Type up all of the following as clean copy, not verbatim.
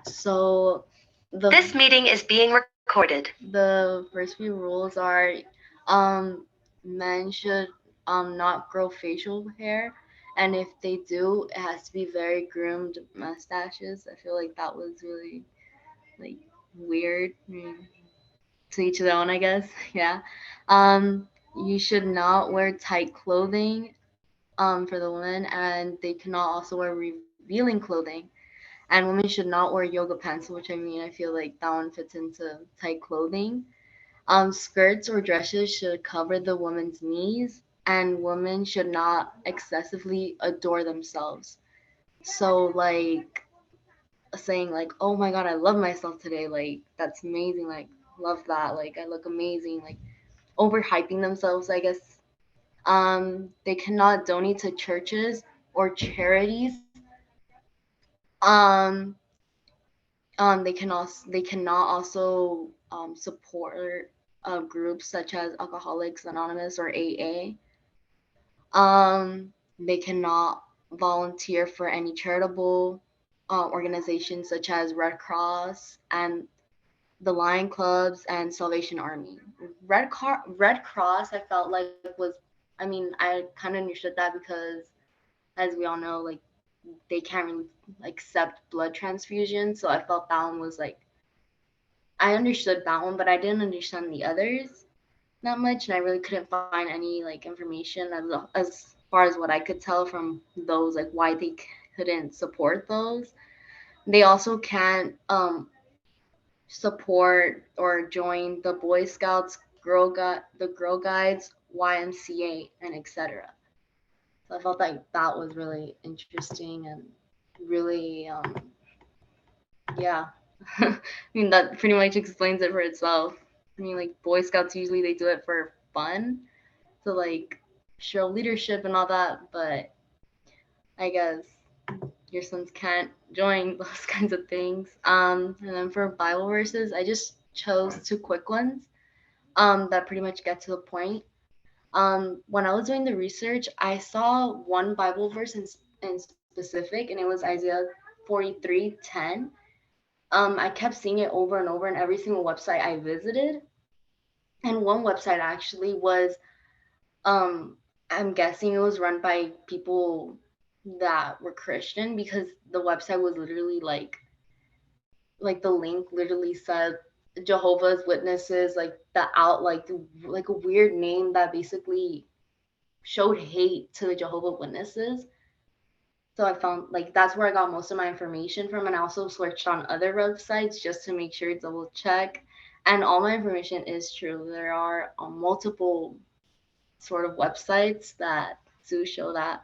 So This meeting is being recorded. the first few rules are um men should not grow facial hair, and if they do, it has to be very groomed mustaches. I feel like that was really like weird. To each their own, I guess. Yeah. Um, you should not wear tight clothing for the women, and they cannot also wear revealing clothing. And women should not wear yoga pants, which I mean, I feel like that one fits into tight clothing. Skirts or dresses should cover the woman's knees, and women should not excessively adore themselves. So, like, saying, like, oh my god, I love myself today, like, that's amazing, like, love that, like, I look amazing, like, overhyping themselves, I guess. They cannot donate to churches or charities. Um, they cannot also support groups such as Alcoholics Anonymous or AA. They cannot volunteer for any charitable organizations such as Red Cross and the Lion Clubs and Salvation Army. Red Cross, I felt like was, I mean, I kind of understood that because, as we all know, like they can't really accept blood transfusion. So I felt that one was like I understood that one, but I didn't understand the others that much, and I really couldn't find any like information as far as what I could tell from those, like why they couldn't support those. They also can't support or join the Boy Scouts, the Girl Guides, YMCA, and etc. So I felt like that was really interesting and really, yeah. I mean, that pretty much explains it for itself. I mean, like Boy Scouts usually they do it for fun, to like show leadership and all that, but I guess your sons can't join those kinds of things. And then for Bible verses, I just chose two quick ones that pretty much get to the point. When I was doing the research, I saw one Bible verse in specific, and it was Isaiah 43:10. I kept seeing it over and over in every single website I visited. And one website actually was, um, I'm guessing it was run by people that were Christian because the website was literally like the link literally said Jehovah's Witnesses, like the out like a weird name that basically showed hate to the Jehovah Witnesses. So I found like that's where I got most of my information from, and I also searched on other websites just to make sure double check. And all my information is true. There are multiple sort of websites that do show that.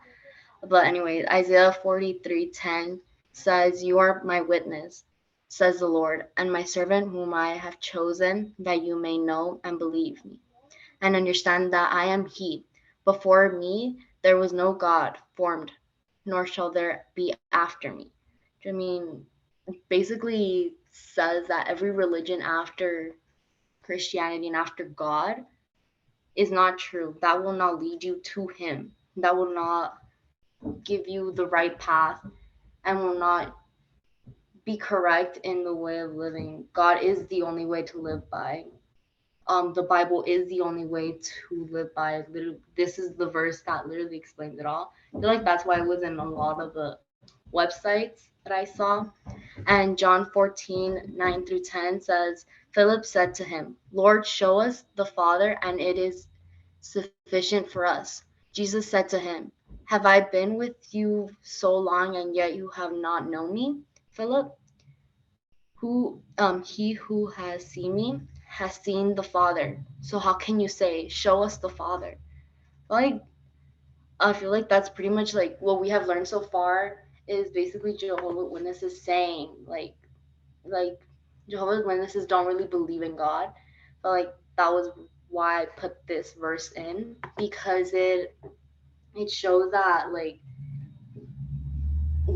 But anyway, Isaiah 43:10 says, "You are my witness, says the Lord, and my servant whom I have chosen, that you may know and believe me, and understand that I am He. Before me there was no God formed, nor shall there be after me." I mean, basically says that every religion after Christianity and after God is not true. That will not lead you to Him. That will not give you the right path and will not be correct in the way of living. God is the only way to live by. The Bible is the only way to live by. Literally, this is the verse that literally explains it all. I feel like that's why it was in a lot of the websites that I saw. And John 14:9-10 says, Philip said to him, Lord, show us the Father, and it is sufficient for us. Jesus said to him, Have I been with you so long, and yet you have not known me, Philip? He who has seen me has seen the Father. So how can you say, Show us the Father? Like, I feel like that's pretty much like what we have learned so far is basically Jehovah's Witnesses saying like Jehovah's Witnesses don't really believe in God, but like that was why I put this verse in because it shows that like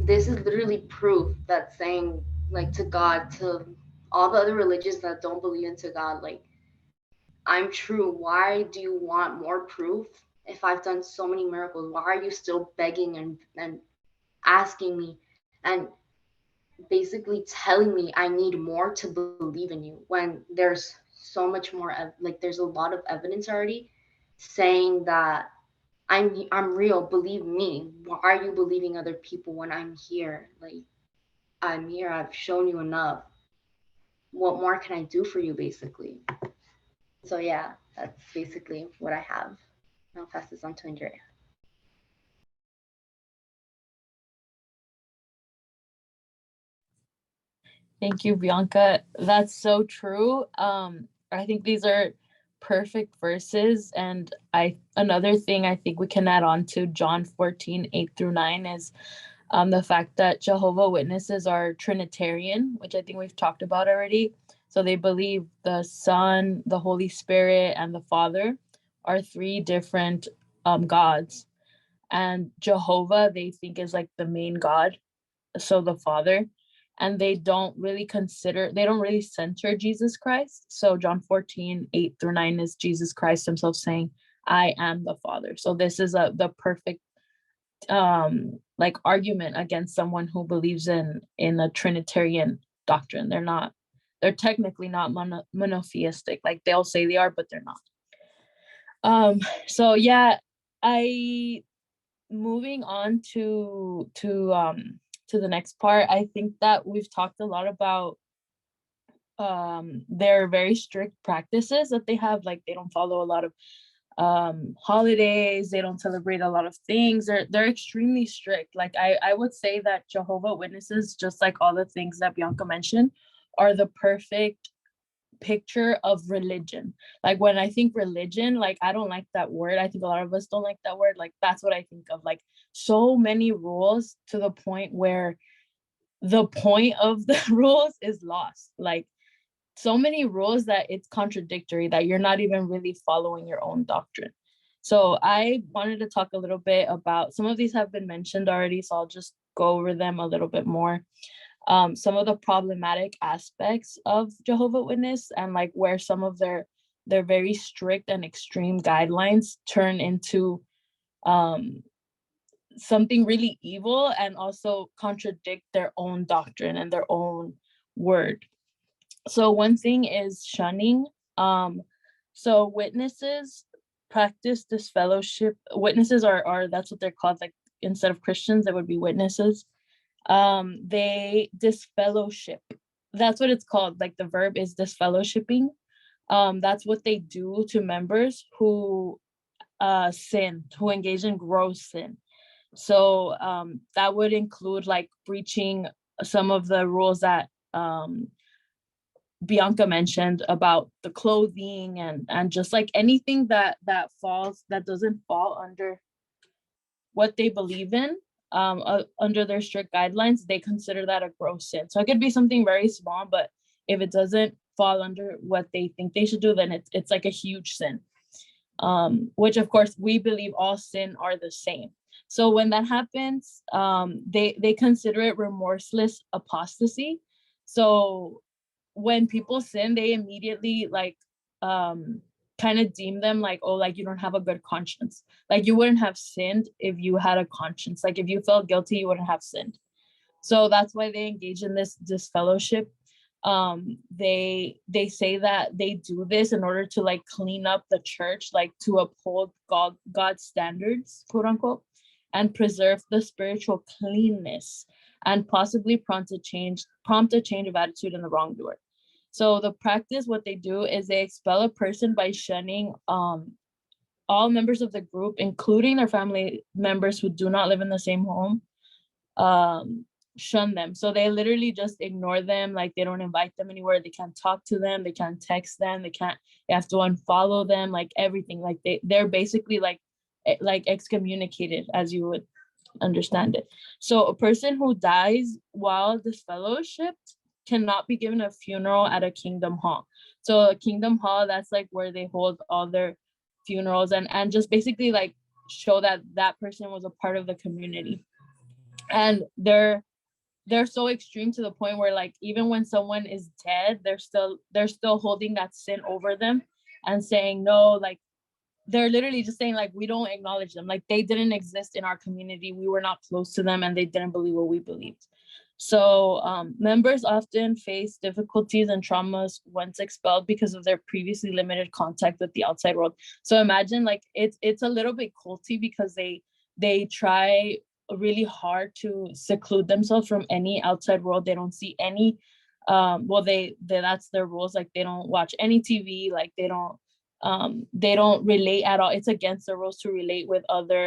this is literally proof that's saying like to God, to all the other religions that don't believe into God, like I'm true. Why do you want more proof? If I've done so many miracles, why are you still begging and asking me? And basically telling me I need more to believe in you, when there's so much more like there's a lot of evidence already saying that I'm real, believe me. Why are you believing other people when I'm here? Like, I'm here, I've shown you enough. What more can I do for you, basically? So yeah, that's basically what I have. I'll pass this on to Andrea. Thank you, Bianca. That's so true. I think these are perfect verses. And another thing I think we can add on to John 14:8-9 is the fact that Jehovah Witnesses are Trinitarian, which I think we've talked about already. So they believe the Son, the Holy Spirit, and the Father are three different gods. And Jehovah, they think, is like the main God, so the Father. And they don't really center Jesus Christ. So John 14:8-9 is Jesus Christ himself saying, I am the Father. So this is the perfect like argument against someone who believes in a Trinitarian doctrine. They're technically not monotheistic. Like they'll say they are, but they're not. So yeah, I moving on to the next part. I think that we've talked a lot about their very strict practices that they have. Like they don't follow a lot of holidays, they don't celebrate a lot of things. They're extremely strict. Like I would say that Jehovah Witnesses, just like all the things that Bianca mentioned, are the perfect picture of religion. Like when I think religion, like I don't like that word. I think a lot of us don't like that word. Like that's what I think of. Like so many rules to the point where the point of the rules is lost. Like so many rules that it's contradictory, that you're not even really following your own doctrine. So I wanted to talk a little bit about, some of these have been mentioned already, so I'll just go over them a little bit more. Some of the problematic aspects of Jehovah Witness, and like where some of their very strict and extreme guidelines turn into something really evil and also contradict their own doctrine and their own word. So one thing is shunning. So witnesses practice this fellowship. Witnesses are that's what they're called. Like instead of Christians, they would be witnesses. They disfellowship. That's what it's called. Like the verb is disfellowshipping. That's what they do to members who sin, who engage in gross sin. So that would include like breaching some of the rules that Bianca mentioned about the clothing and just like anything that doesn't fall under what they believe in, under their strict guidelines, they consider that a gross sin. So it could be something very small, but if it doesn't fall under what they think they should do, then it's like a huge sin. Which of course we believe all sin are the same. So when that happens, they consider it remorseless apostasy. So when people sin, they immediately like kind of deem them like, oh, like you don't have a good conscience. Like you wouldn't have sinned if you had a conscience. Like if you felt guilty, you wouldn't have sinned. So that's why they engage in this fellowship. They say that they do this in order to like clean up the church, like to uphold God's standards, quote unquote, and preserve the spiritual cleanness, and possibly prompt a change of attitude in the wrongdoer. So the practice, what they do is they expel a person by shunning all members of the group, including their family members who do not live in the same home. Shun them. So they literally just ignore them. Like they don't invite them anywhere. They can't talk to them. They can't text them. They have to unfollow them, like everything. Like they're basically like excommunicated, as you would understand it. So a person who dies while disfellowshipped cannot be given a funeral at a kingdom hall. So a kingdom hall, that's like where they hold all their funerals and just basically like show that that person was a part of the community. And they're so extreme to the point where like even when someone is dead, they're still holding that sin over them and saying no. Like they're literally just saying like we don't acknowledge them, like they didn't exist in our community, we were not close to them, and they didn't believe what we believed. So members often face difficulties and traumas once expelled because of their previously limited contact with the outside world. So imagine like it's a little bit culty because they try really hard to seclude themselves from any outside world. They don't see any well they that's their rules. Like they don't watch any TV, like they don't relate at all. It's against the rules to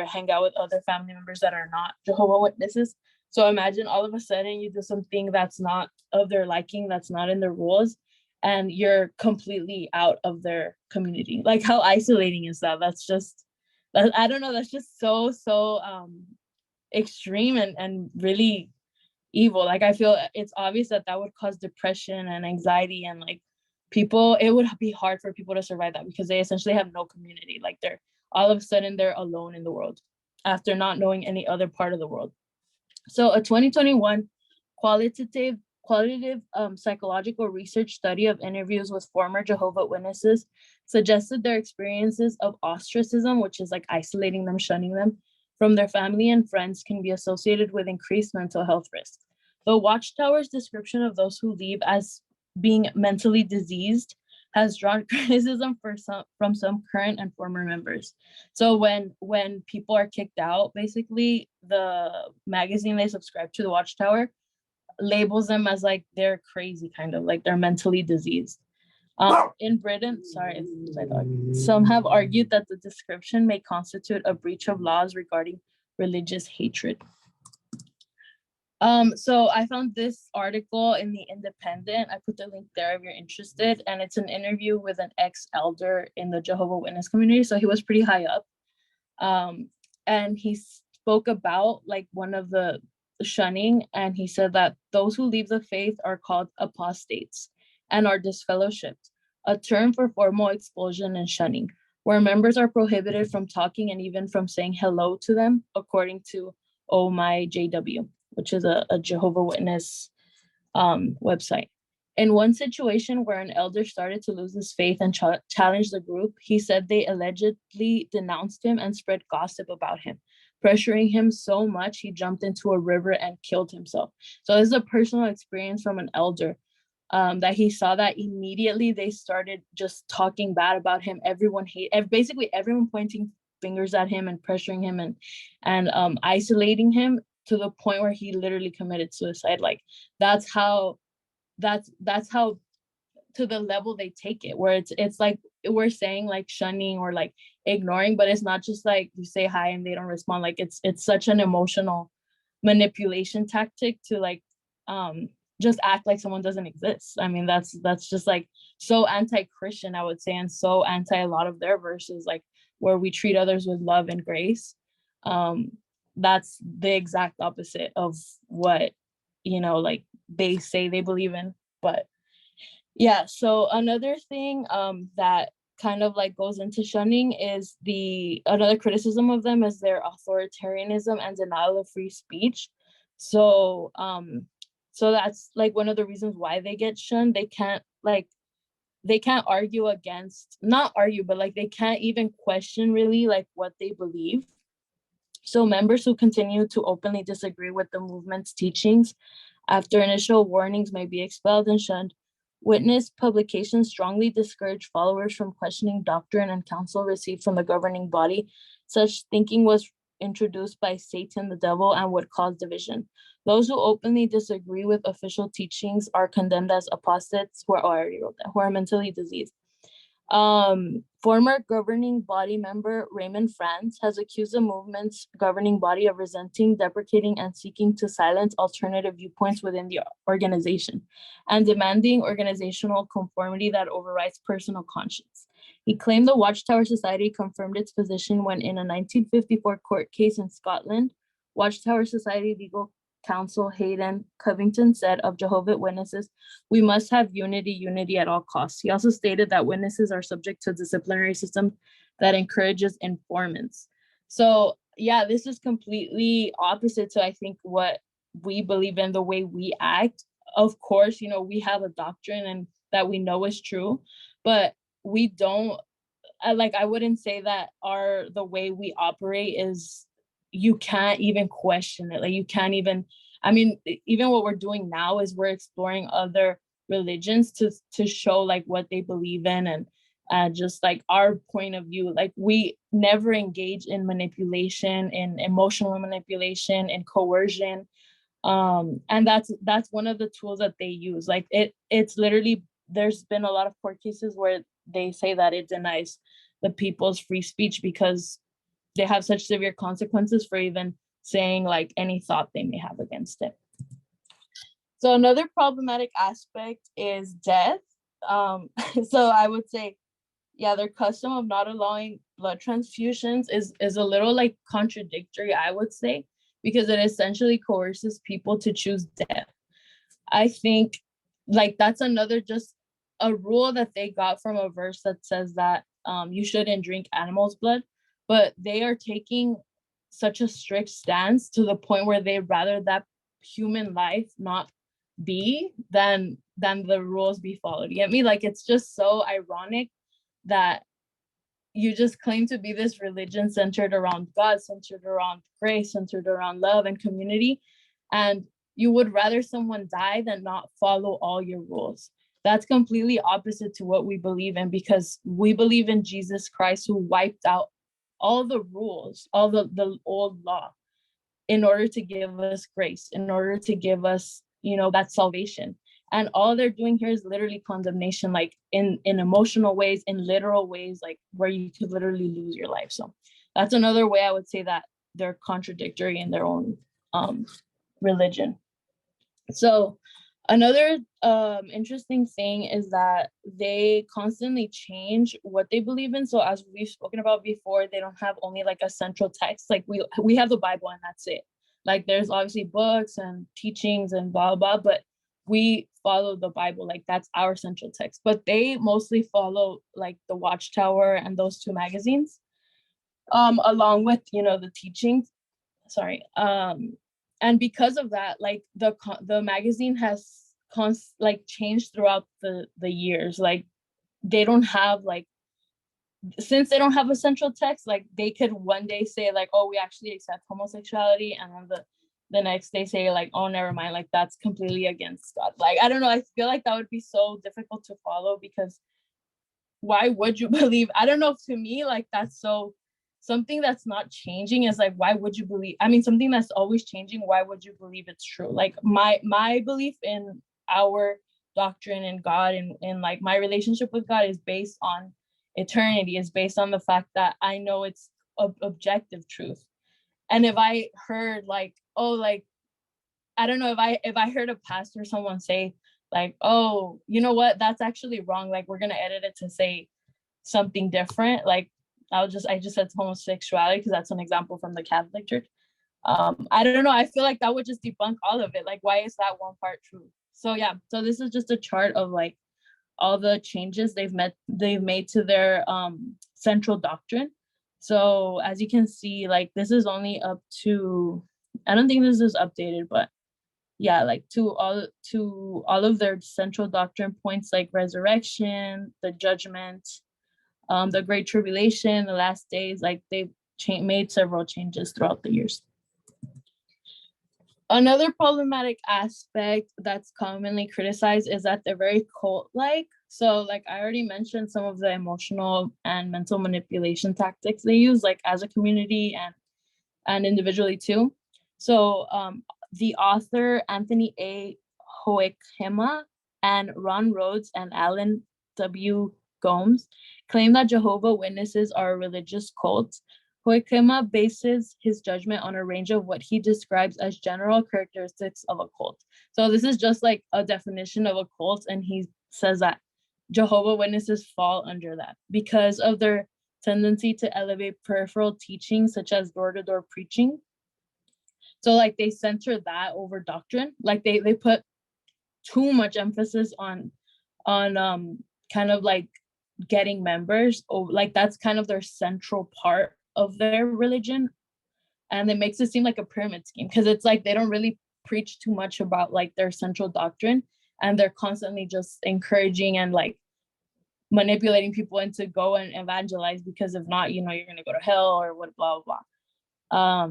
hang out with other family members that are not Jehovah Witnesses. So imagine all of a sudden you do something that's not of their liking, that's not in their rules, and you're completely out of their community. Like how isolating is that? I don't know, that's just so extreme and really evil. Like I feel it's obvious that would cause depression and anxiety, and like people, it would be hard for people to survive that because they essentially have no community. Like they're all of a sudden they're alone in the world after not knowing any other part of the world. So a 2021 qualitative psychological research study of interviews with former Jehovah Witnesses suggested their experiences of ostracism, which is like isolating them, shunning them from their family and friends, can be associated with increased mental health risks. The Watchtower's description of those who leave as being mentally diseased has drawn criticism from some current and former members. So when people are kicked out, basically the magazine they subscribe to, the Watchtower, labels them as like they're crazy, kind of like they're mentally diseased. In Britain, sorry, my dog. Some have argued that the description may constitute a breach of laws regarding religious hatred. So I found this article in the Independent. I put the link there if you're interested, and it's an interview with an ex-elder in the Jehovah Witness community. So he was pretty high up. And he spoke about like one of the shunning, and he said that those who leave the faith are called apostates and are disfellowshipped, a term for formal expulsion and shunning, where members are prohibited from talking and even from saying hello to them, according to Oh My JW, which is a Jehovah Witness website. In one situation where an elder started to lose his faith and challenged the group, he said they allegedly denounced him and spread gossip about him, pressuring him so much he jumped into a river and killed himself. So this is a personal experience from an elder, that he saw that immediately they started just talking bad about him. Basically everyone pointing fingers at him and pressuring him and isolating him to the point where he literally committed suicide. Like that's how to the level they take it, where it's like we're saying like shunning or like ignoring, but it's not just like you say hi and they don't respond. Like it's such an emotional manipulation tactic to like just act like someone doesn't exist. I mean, that's just like so anti-Christian, I would say, and so anti a lot of their verses, like where we treat others with love and grace. That's the exact opposite of what, like they say they believe in. But yeah, so another thing that kind of like goes into shunning is another criticism of them is their authoritarianism and denial of free speech. So so that's like one of the reasons why they get shunned. They can't argue against, not argue, but like they can't even question really like what they believe. So members who continue to openly disagree with the movement's teachings after initial warnings may be expelled and shunned. Witness publications strongly discourage followers from questioning doctrine and counsel received from the governing body. Such thinking was introduced by Satan, the devil, and would cause division. Those who openly disagree with official teachings are condemned as apostates who are mentally diseased. Former governing body member Raymond France has accused the movement's governing body of resenting, deprecating, and seeking to silence alternative viewpoints within the organization and demanding organizational conformity that overrides personal conscience. He claimed the Watchtower Society confirmed its position when, in a 1954 court case in Scotland, Watchtower Society legal counsel Hayden Covington said of Jehovah's Witnesses, "We must have unity at all costs." He also stated that witnesses are subject to a disciplinary system that encourages informants. So yeah, this is completely opposite to, I think, what we believe in, the way we act. Of course, we have a doctrine and that we know is true, but we don't, I wouldn't say that the way we operate is, you can't even question it. Like you can't even, I mean, even what we're doing now is we're exploring other religions to show like what they believe in, and just like our point of view. Like we never engage in manipulation, in emotional manipulation, in coercion. And that's one of the tools that they use. Like it's literally, there's been a lot of court cases where they say that it denies the people's free speech because they have such severe consequences for even saying like any thought they may have against it. So another problematic aspect is death. So I would say, yeah, their custom of not allowing blood transfusions is a little like contradictory, I would say, because it essentially coerces people to choose death. I think like that's another just a rule that they got from a verse that says that you shouldn't drink animals' blood, but they are taking such a strict stance to the point where they rather that human life not be than the rules be followed. You get me? Like it's just so ironic that you just claim to be this religion centered around God, centered around grace, centered around love and community, and you would rather someone die than not follow all your rules. That's completely opposite to what we believe in, because we believe in Jesus Christ, who wiped out all the rules, all the old law, in order to give us grace, in order to give us, that salvation. And all they're doing here is literally condemnation, like in emotional ways, in literal ways, like where you could literally lose your life. So that's another way I would say that they're contradictory in their own religion. So another interesting thing is that they constantly change what they believe in. So as we've spoken about before, they don't have only like a central text. Like we have the Bible and that's it. Like there's obviously books and teachings and blah, blah, but we follow the Bible. Like that's our central text. But they mostly follow like the Watchtower and those two magazines, along with, the teachings. Sorry. And because of that, like the magazine has changed throughout the years. Like they don't have like, since they don't have a central text, like they could one day say like, oh, we actually accept homosexuality, and then the next day say like, oh, never mind, like that's completely against God. Like I don't know, I feel like that would be so difficult to follow, because why would you believe? I don't know, to me, like that's so, something that's not changing is like, why would you believe? I mean, something that's always changing, why would you believe it's true? Like my belief in our doctrine and God, and like my relationship with God is based on eternity, is based on the fact that I know it's objective truth. And if I heard like, oh, like I don't know, if I heard a pastor or someone say like, oh, you know what, that's actually wrong, like we're gonna edit it to say something different, like I just said homosexuality because that's an example from the Catholic Church. I don't know, I feel like that would just debunk all of it. Like why is that one part true? So yeah, so this is just a chart of like all the changes they've made to their central doctrine. So as you can see, like this is only up to, I don't think this is updated, but yeah, like to all of their central doctrine points, like resurrection, the judgment, the great tribulation, the last days, like they've made several changes throughout the years. Another problematic aspect that's commonly criticized is that they're very cult-like. So like I already mentioned some of the emotional and mental manipulation tactics they use, like as a community and individually too. So the author Anthony A. Hoekema and Ron Rhodes and Alan W. Gomes claim that Jehovah Witnesses are a religious cult. Hoekema bases his judgment on a range of what he describes as general characteristics of a cult. So this is just like a definition of a cult, and he says that Jehovah Witnesses fall under that because of their tendency to elevate peripheral teachings such as door-to-door preaching. So like they center that over doctrine. Like they put too much emphasis on kind of like getting members, or like that's kind of their central part of their religion. And it makes it seem like a pyramid scheme, because it's like they don't really preach too much about like their central doctrine, and they're constantly just encouraging and like manipulating people into go and evangelize, because if not, you're going to go to hell or what, blah, blah, blah.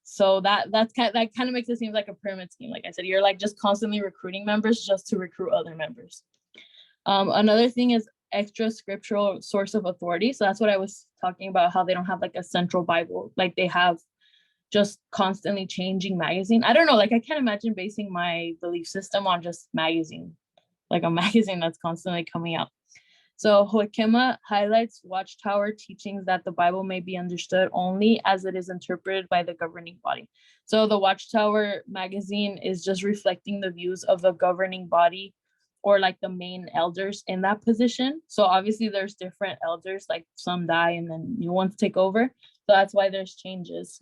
So that kind of makes it seem like a pyramid scheme. Like I said, you're like just constantly recruiting members just to recruit other members. Another thing is extra scriptural source of authority. So that's what I was talking about, how they don't have like a central Bible, like they have just constantly changing magazine. I don't know, like I can't imagine basing my belief system on just magazine, like a magazine that's constantly coming out. So Hoekema highlights Watchtower teachings that the Bible may be understood only as it is interpreted by the governing body. So the Watchtower magazine is just reflecting the views of the governing body, or like the main elders in that position. So obviously there's different elders, like some die and then new ones take over. So that's why there's changes.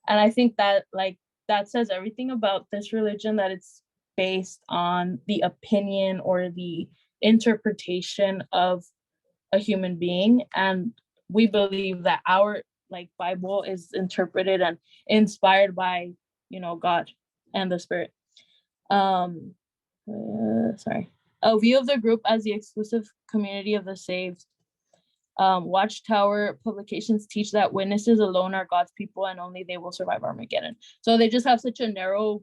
And I think that like that says everything about this religion, that it's based on the opinion or the interpretation of a human being. And we believe that our like Bible is interpreted and inspired by, you know, God and the Spirit. Sorry. A view of the group as the exclusive community of the saved. Watchtower publications teach that witnesses alone are God's people and only they will survive Armageddon. So they just have such a narrow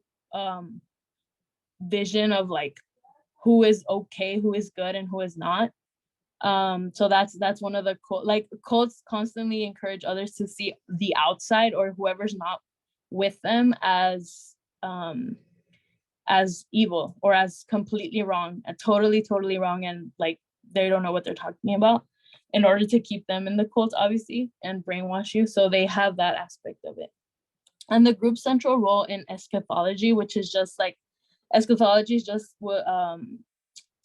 vision of like who is okay, who is good, and who is not. So that's one of the like cults constantly encourage others to see the outside or whoever's not with them as evil or as completely wrong, totally wrong, and like they don't know what they're talking about, in order to keep them in the cult, obviously, and brainwash you. So they have that aspect of it. And the group's central role in eschatology, which is just like, eschatology is just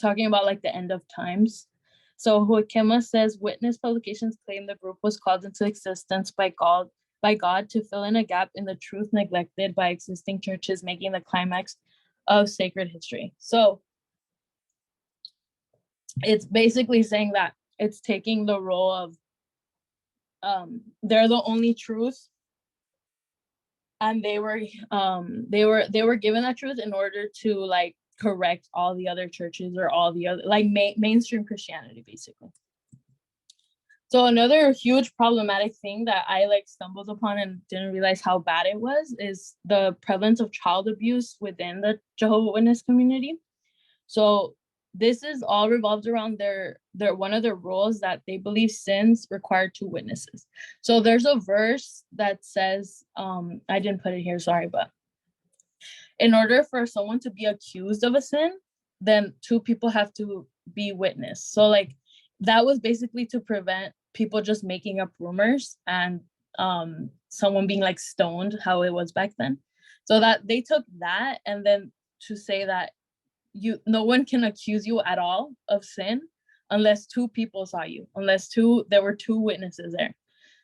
talking about like the end of times. So Hoekema says witness publications claim the group was called into existence by God to fill in a gap in the truth neglected by existing churches, making the climax of sacred history. So it's basically saying that it's taking the role of they're the only truth, and they were given that truth in order to like correct all the other churches or all the other like mainstream Christianity, basically. So another huge problematic thing that I like stumbled upon and didn't realize how bad it was is the prevalence of child abuse within the Jehovah's Witness community. So this is all revolved around their one of their rules, that they believe sins require 2 witnesses. So there's a verse that says, I didn't put it here, sorry, but in order for someone to be accused of a sin, then 2 people have to be witness. So like that was basically to prevent people just making up rumors and someone being like stoned, how it was back then. So that they took that, and then to say that no one can accuse you at all of sin unless 2 people saw you, unless there were 2 witnesses there.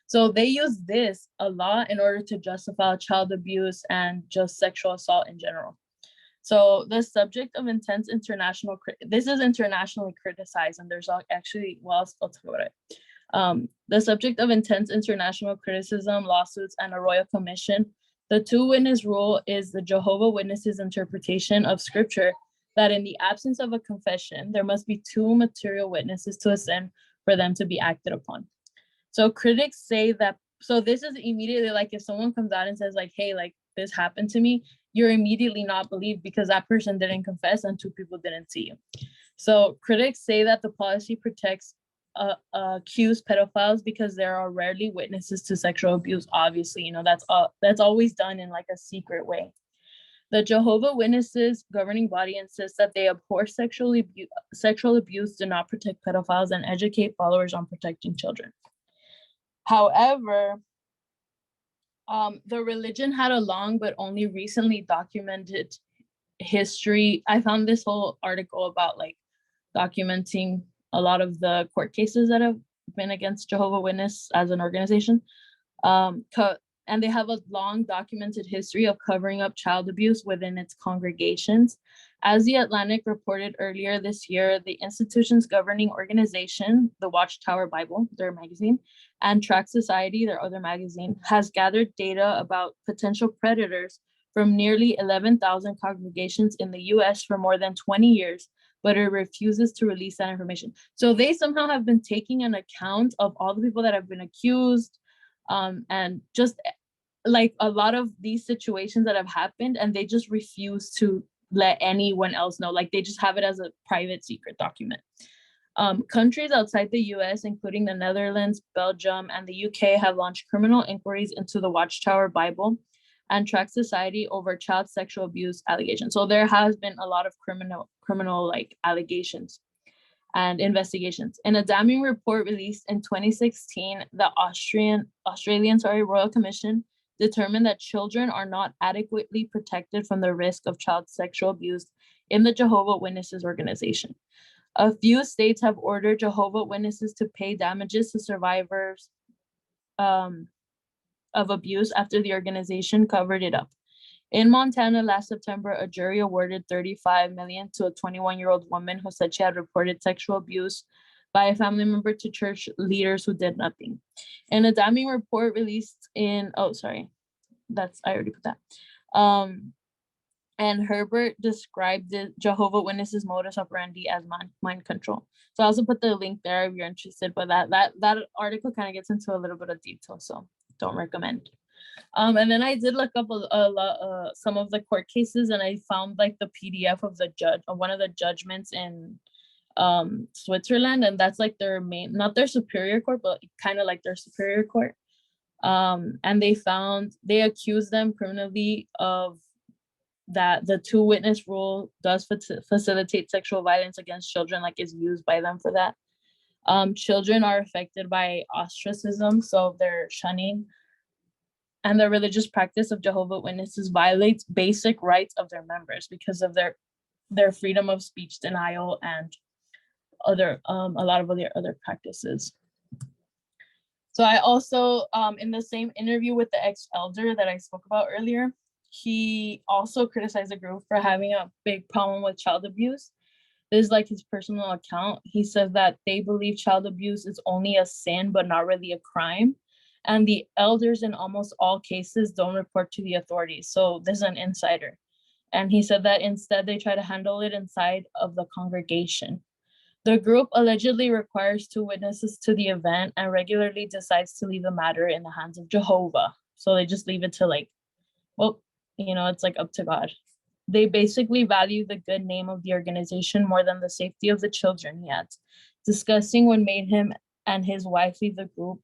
So they use this a lot in order to justify child abuse and just sexual assault in general. So the subject of intense international, this is internationally criticized, and there's actually, well, I'll talk about it. The subject of intense international criticism, lawsuits, and a royal commission. The 2 witness rule is the Jehovah Witnesses interpretation of scripture that in the absence of a confession, there must be 2 material witnesses to a sin for them to be acted upon. So critics say that, so this is immediately like if someone comes out and says like, hey, like this happened to me, you're immediately not believed because that person didn't confess and 2 people didn't see you. So critics say that the policy protects accused pedophiles because there are rarely witnesses to sexual abuse. Obviously, you know, that's always done in like a secret way. The Jehovah Witnesses governing body insists that they abhor sexual abuse, do not protect pedophiles, and educate followers on protecting children. However, the religion had a long but only recently documented history. I found this whole article about like documenting a lot of the court cases that have been against Jehovah Witness as an organization. And they have a long documented history of covering up child abuse within its congregations. As The Atlantic reported earlier this year, the institution's governing organization, the Watchtower Bible, their magazine, and Tract Society, their other magazine, has gathered data about potential predators from nearly 11,000 congregations in the US for more than 20 years, but it refuses to release that information. So they somehow have been taking an account of all the people that have been accused, and just like a lot of these situations that have happened, and they just refuse to let anyone else know. Like they just have it as a private secret document. Countries outside the US, including the Netherlands, Belgium, and the UK, have launched criminal inquiries into the Watchtower Bible and Tract Society over child sexual abuse allegations. So there has been a lot of criminal like allegations and investigations. In a damning report released in 2016, the Australian Royal Commission determined that children are not adequately protected from the risk of child sexual abuse in the Jehovah Witnesses organization. A few states have ordered Jehovah Witnesses to pay damages to survivors of abuse after the organization covered it up. In Montana last September, a jury awarded $35 million to a 21-year-old woman who said she had reported sexual abuse by a family member to church leaders who did nothing. In a damning report released in, I already put that. And Herbert described the Jehovah Witnesses modus operandi as mind control. So I also put the link there if you're interested, but that article kind of gets into a little bit of detail, so don't recommend. And then I did look up some of the court cases, and I found like the PDF of the judge of one of the judgments in Switzerland, and that's like their main, not their superior court, but kind of like their superior court. And they accused them criminally of that the two witness rule does facilitate sexual violence against children, like is used by them for that. Children are affected by ostracism, so they're shunning, and the religious practice of Jehovah Witnesses violates basic rights of their members because of their freedom of speech denial and other a lot of other practices. So I also, in the same interview with the ex-elder that I spoke about earlier, he also criticized the group for having a big problem with child abuse. This is like his personal account. He says that they believe child abuse is only a sin, but not really a crime. And the elders in almost all cases don't report to the authorities. So this is an insider. And he said that instead they try to handle it inside of the congregation. The group allegedly requires two witnesses to the event and regularly decides to leave the matter in the hands of Jehovah. So they just leave it to like, well, it's like up to God. They basically value the good name of the organization more than the safety of the children, he adds. Discussing what made him and his wife leave the group,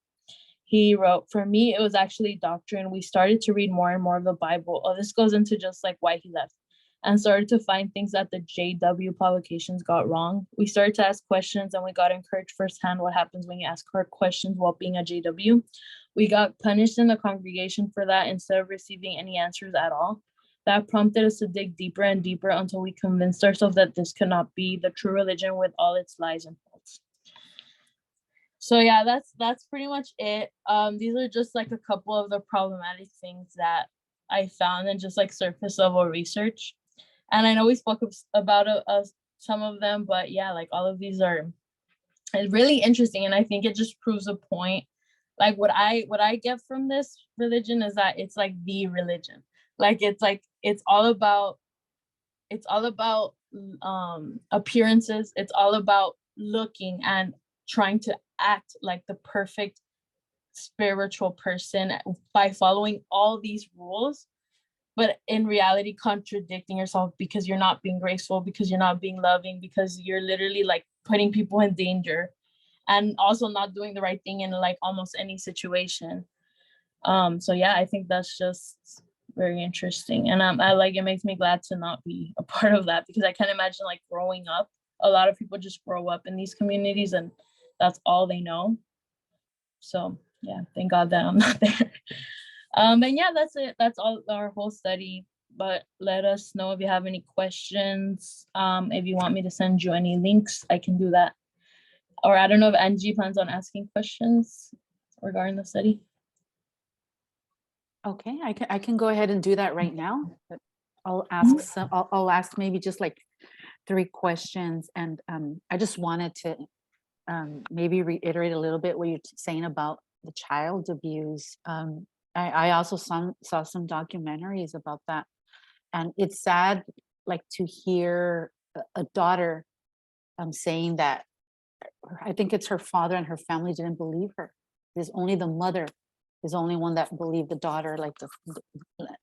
he wrote, "For me, it was actually doctrine. We started to read more and more of the Bible." Oh, this goes into just like why he left. And started to find things that the JW publications got wrong. We started to ask questions, and we got encouraged firsthand what happens when you ask hard questions while being a JW. We got punished in the congregation for that instead of receiving any answers at all. That prompted us to dig deeper and deeper until we convinced ourselves that this could not be the true religion with all its lies and faults. So yeah, that's pretty much it. These are just like a couple of the problematic things that I found in just like surface level research. And I know we spoke about some of them, but yeah, like all of these are really interesting. And I think it just proves a point. Like what I get from this religion is that it's like the religion. Like it's all about appearances. It's all about looking and trying to act like the perfect spiritual person by following all these rules, but in reality contradicting yourself because you're not being graceful, because you're not being loving, because you're literally like putting people in danger, and also not doing the right thing in like almost any situation. So yeah, I think that's just very interesting, and I like, it makes me glad to not be a part of that, because I can't imagine like growing up. A lot of people just grow up in these communities and that's all they know. So yeah, thank God that I'm not there. And yeah, that's it. That's all our whole study. But let us know if you have any questions. If you want me to send you any links, I can do that. Or I don't know if Angie plans on asking questions regarding the study. Okay, I can go ahead and do that right now. But I'll ask maybe just like 3 questions, and I just wanted to maybe reiterate a little bit what you're saying about the child abuse. I also saw some documentaries about that, and it's sad, like, to hear a daughter saying that I think it's her father and her family didn't believe her. There's only the mother is the only one that believed the daughter. Like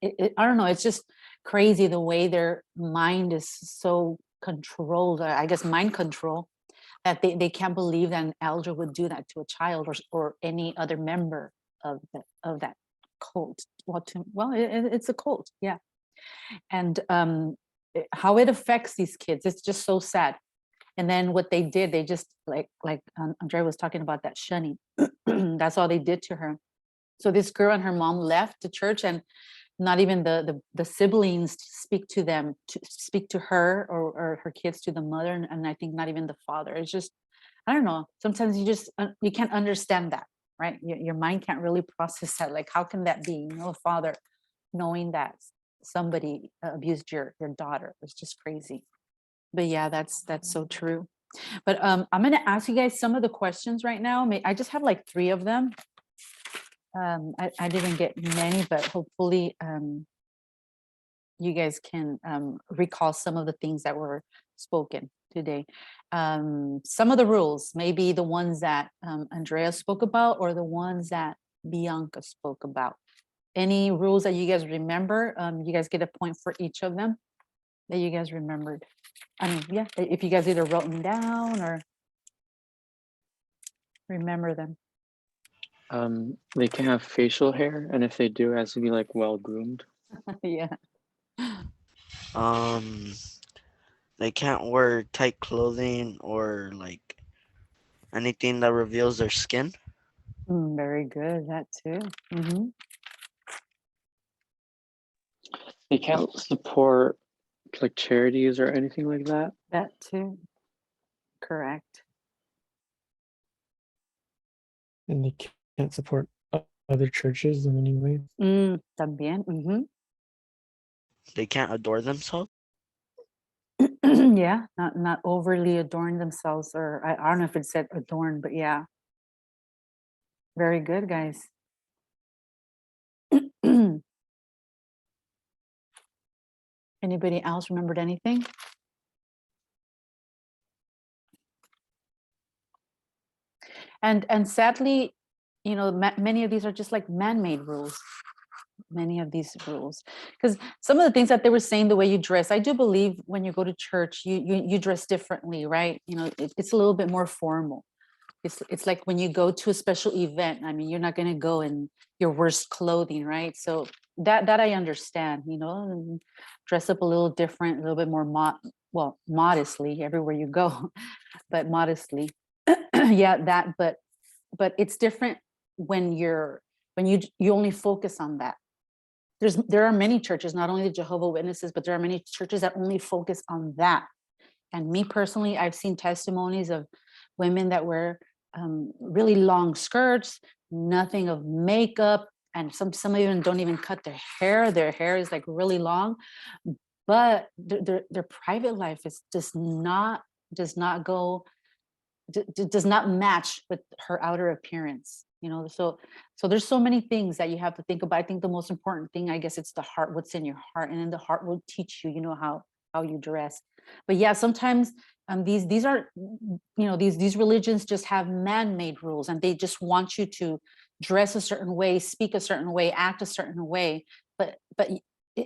I don't know. It's just crazy the way their mind is so controlled. I guess mind control, that they can't believe that an elder would do that to a child or any other member of that cult. It's a cult, yeah. And how it affects these kids, it's just so sad. And then what they did, they just like Andrea was talking about, that shunning. That's all they did to her. So this girl and her mom left the church, and not even the siblings speak to them, to speak to her or her kids to the mother, and I think not even the father. It's just, I don't know, sometimes you can't understand that, right? Your mind can't really process that. Like, how can that be, a father knowing that somebody abused your daughter? It's just crazy. But yeah, that's so true. But I'm going to ask you guys some of the questions right now. I just have like 3 of them. I didn't get many, but hopefully you guys can recall some of the things that were spoken today. Some of the rules, maybe the ones that Andrea spoke about, or the ones that Bianca spoke about. Any rules that you guys remember? You guys get a point for each of them that you guys remembered. I mean, yeah, if you guys either wrote them down or remember them. They can have facial hair, and if they do, it has to be like well groomed. Yeah. They can't wear tight clothing or like anything that reveals their skin. Very good. That too. Mm-hmm. They can't support like charities or anything like that. That too. Correct. And they can't support other churches in any way. También. Mm-hmm. They can't adore themselves. Yeah, not overly adorn themselves, or I don't know if it said adorn, but yeah. Very good, guys. Anybody else remembered anything? And sadly, many of these are just like man-made rules. Many of these rules, because some of the things that they were saying, the way you dress, I do believe when you go to church, you dress differently, right? It's a little bit more formal. It's like when you go to a special event. I mean, you're not going to go in your worst clothing, right? So that I understand, and dress up a little different, a little bit more modestly everywhere you go, but modestly. Yeah, but it's different when you only focus on that. There are many churches, not only the Jehovah Witnesses, but there are many churches that only focus on that. And me personally, I've seen testimonies of women that wear really long skirts, nothing of makeup, and some even don't even cut their hair. Their hair is like really long, but their private life does not match with her outer appearance. So there's so many things that you have to think about. I think the most important thing, I guess, it's the heart, what's in your heart, and then the heart will teach you, how you dress. But yeah, sometimes these are, these religions just have man-made rules, and they just want you to dress a certain way, speak a certain way, act a certain way, but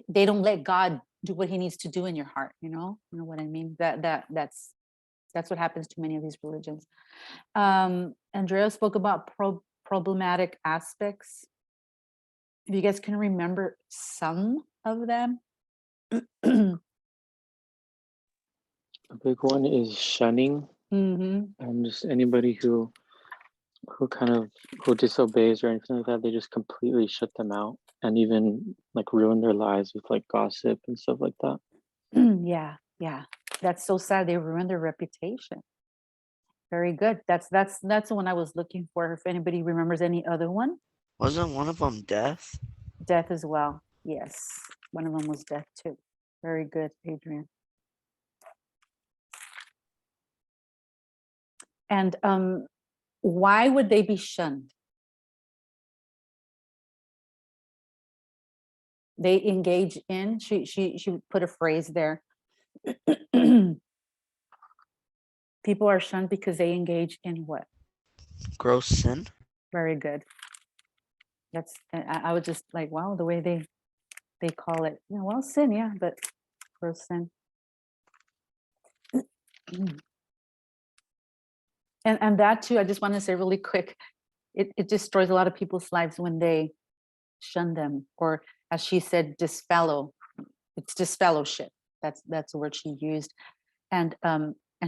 they don't let God do what he needs to do in your heart. You know what I mean? That's what happens to many of these religions. Andrea spoke about problematic aspects. If you guys can remember some of them. A big one is shunning. Mm-hmm. Just anybody who disobeys or anything like that, they just completely shut them out, and even like ruin their lives with like gossip and stuff like that. Yeah. That's so sad. They ruin their reputation. Very good. That's the one I was looking for. If anybody remembers any other one. Wasn't one of them death? Death as well. Yes. One of them was death too. Very good, Adrian. And why would they be shunned? They engage in, she put a phrase there. People are shunned because they engage in what? Gross sin. Very good. That's, I was just like, wow, the way they call it, well, sin, yeah, but gross sin. And that too, I just want to say really quick, it destroys a lot of people's lives when they shun them, or as she said, disfellow. It's disfellowship. That's the word she used. And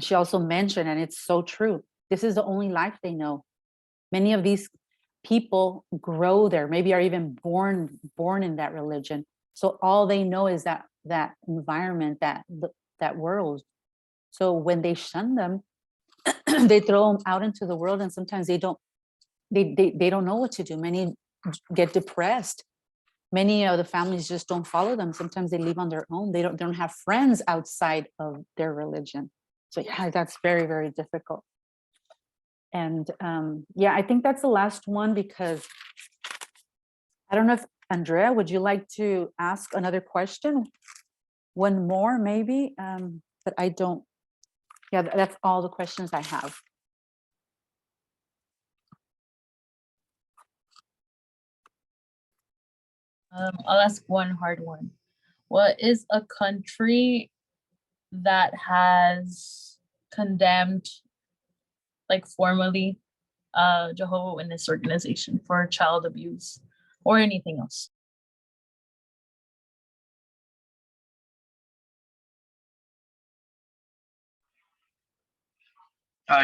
she also mentioned, and it's so true, this is the only life they know. Many of these people grow there, maybe are even born in that religion. So all they know is that environment, that world. So when they shun them, they throw them out into the world, and sometimes they don't know what to do. Many get depressed. Many of the families just don't follow them. Sometimes they leave on their own. They don't have friends outside of their religion. So yeah, that's very, very difficult. And yeah, I think that's the last one, because I don't know if Andrea, would you like to ask another question? One more maybe, but I don't. Yeah, that's all the questions I have. I'll ask one hard one. What is a country that has condemned, like formally, Jehovah Witness organization for child abuse or anything else?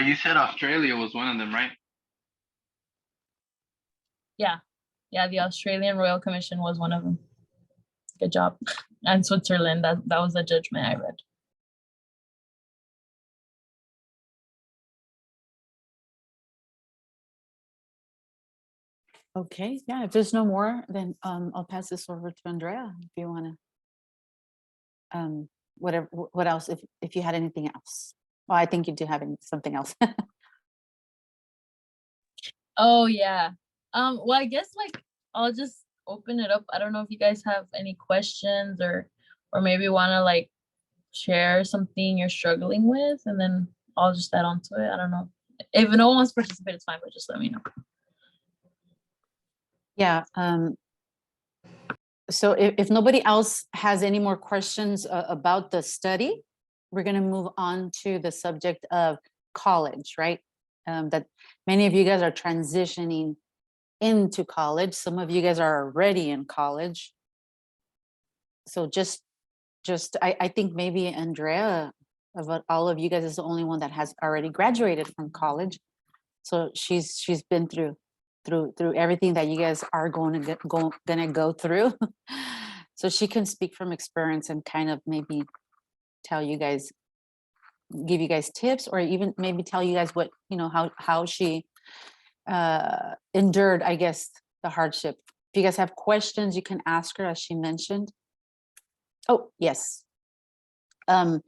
You said Australia was one of them, right? Yeah, the Australian Royal Commission was one of them. Good job. And Switzerland, that was the judgment I read. Okay, yeah, if there's no more, then I'll pass this over to Andrea if you want to, whatever, what else, if you had anything else. Well, I think you do have something else. Oh yeah. Well, I guess like I'll just open it up. I don't know if you guys have any questions or maybe want to like share something you're struggling with, and then I'll just add on to it. I don't know. If no one wants to participate, it's fine, but just let me know. Yeah. So if nobody else has any more questions about the study, we're going to move on to the subject of college, right? That many of you guys are transitioning into college. Some of you guys are already in college. So just I think maybe Andrea, of all of you guys, is the only one that has already graduated from college. So she's been through everything that you guys are going to go through. So she can speak from experience and kind of maybe tell you guys, give you guys tips, or even maybe tell you guys what, how she endured, I guess, the hardship. If you guys have questions, you can ask her, as she mentioned. Oh, yes. If you